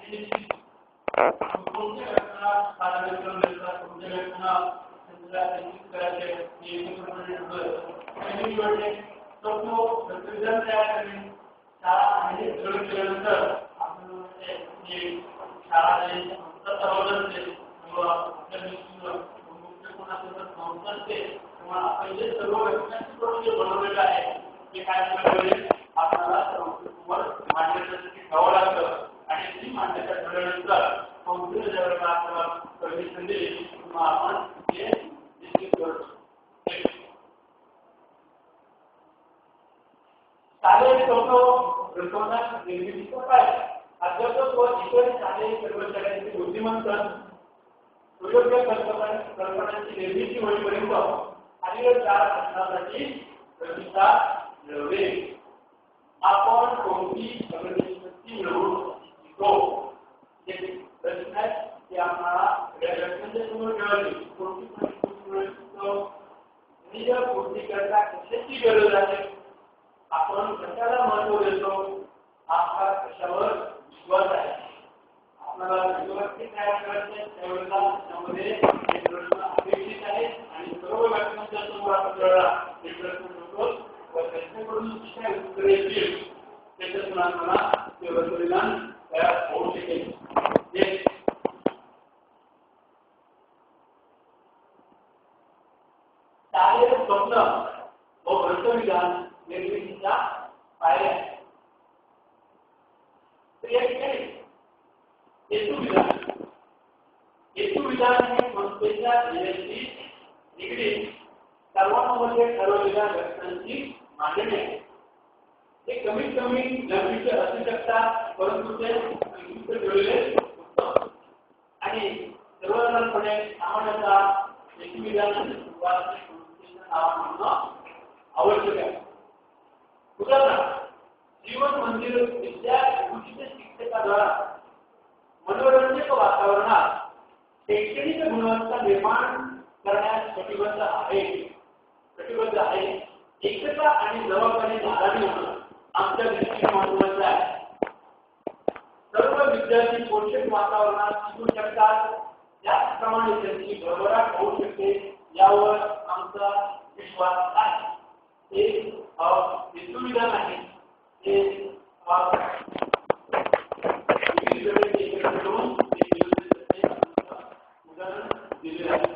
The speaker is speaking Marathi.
कोणत्या घटना कार्यक्रम देतात कोणत्या घटना करायचे तो रिप्रेझेंट तयार करणे शाळा आणि केल्यानंतर आपण शाळा पहिले सर्व घटनांची बनवलेलं आहे ते काय आपल्याला मांडण्यासाठी ठेवावं लागतं आणि ती मांडण्याच्या ठरवल्यानंतर संपूर्ण जगाला आपल्याला परमिशन दिली किंवा आपण ते निश्चित करतो शालेय निर्मितीचा पाहिजे अध्यापक व इतर शालेय कर्मचाऱ्यांची बुद्धिमत्ता सुयोग्य कल्पनांची निर्मिती होईपर्यंत खालील 4 प्रश्नांसाठी प्रतिसाद मिळवले आपण कोणती अग्रगती मिळवू इच्छितो प्रश्न आहे की आम्हाला सगळ्या घटनांच्या समोर मिळाली कोणती परिस्थिती मिळू इच्छितो निज पूर्तीकरता कशाची गरज आहे आपण कशाला महत्व देतो आपला कशावर विश्वास आहे आपल्याला विश्वास तयार करायचे त्यावेळेला त्यामध्ये एक प्रश्न अपेक्षित आहे आणि सर्व घटनांच्या समोर आपल्याला एक प्रश्न होतो व त्याच्याकडून काय उत्तरे येतील त्याच्यातून आपल्याला ते परिणाम तयार होऊ शकेल शालेय स्वप्न व भ्रष्टविधान निर्मितीचा पायऱ्या हेतू विधान हे संस्थेच्या ध्येयाशी निगडीत सर्वांमध्ये ठरवलेल्या घटनांची मांडणी आहे ते कमीत कमी लंबित असू शकतात परंतु ते संयुक्त ठेवलेले असतात आणि सर्वसाधारणपणे सामान्यतः हेतू विधान संस्थेच्या नावाने आवश्यक आहे उदाहरणार्थ जीवन मंदिर विद्या उचित शिक्षकाद्वारा मनोरंजक वातावरणात शैक्षणिक गुणवत्ता निर्माण करण्यास कटिबद्ध आहे एकता आणि जबाबदारी आधारित होणं आमच्या दृष्टीने महत्त्वाचं आहे सर्व विद्यार्थी पोषक वातावरणात शिकू शकतात त्याचप्रमाणे त्यांची भरभराट होऊ शकते यावर आमचा विश्वास आहे हे हेतुविधान आहे ते उदाहरण दिले आहे